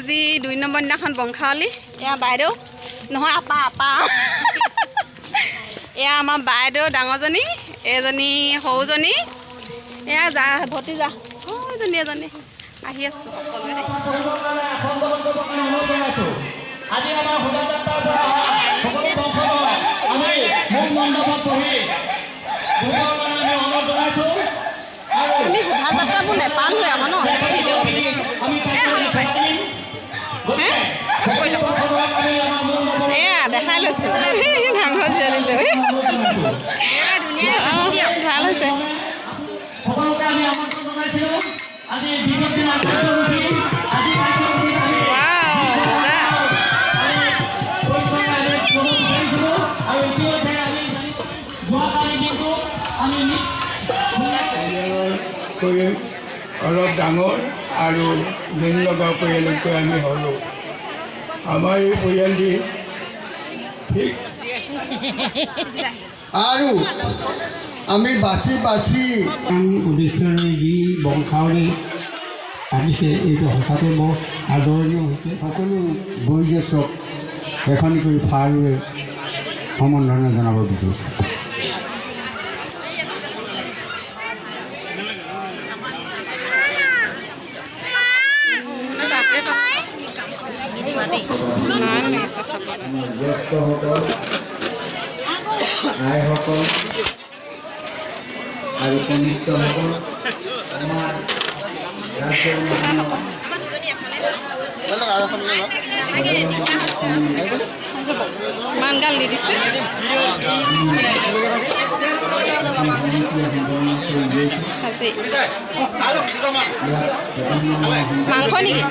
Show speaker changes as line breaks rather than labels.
আজি 2 নম্বৰ দিনাখন বংশাৱলী এয়া বাইদেউ নহয় আপা এয়া আমাৰ বাইদেউ ডাঙৰজনী এজনী সৰুজনী এয়া যা ভতিজা সৰুজনী এজনী আহি আছো সকলোৱে
আজি আমাৰ শোভাযাত্ৰাৰ পৰা সকলো দৰ্শকক আমি মূল মণ্ডপত বহি ভোগৰ কাৰণে আমি অনুৰোধ জনাইছোঁ আৰু
আমি শোভাযাত্ৰাবোৰ নেপালোৱে আকৌ ন এয়া দেখাই লৈছো নামঘৰ ছোৱালী লৈ ভাল হৈছে
সকলোকে আমি আমন্ত্ৰণ জনাইছিলোঁ আজি বিগত দিনৰ আজি
অলপ ডাঙৰ আৰু দিন লগা পৰিয়ালতকৈ আমি হ'লোঁ আমাৰ এই পৰিয়ালটি ঠিক
আৰু আমি বাছি উদ্দেশ্যৰে যি বংশাৱলী আহিছে এইটো সঁচাকৈ বৰ আদৰণীয় হৈছে সকলো বয়োজ্যেষ্ঠক এখন কৰি ফাৰুৱে সম্বৰ্ধনা জনাব বিচাৰিছোঁ জ্যেষ্ঠসকল আইসকল আৰু কনিষ্ঠসকল আমাৰ ৰাজ্যৰ
মানগাল দি দিছে মাংস নেকি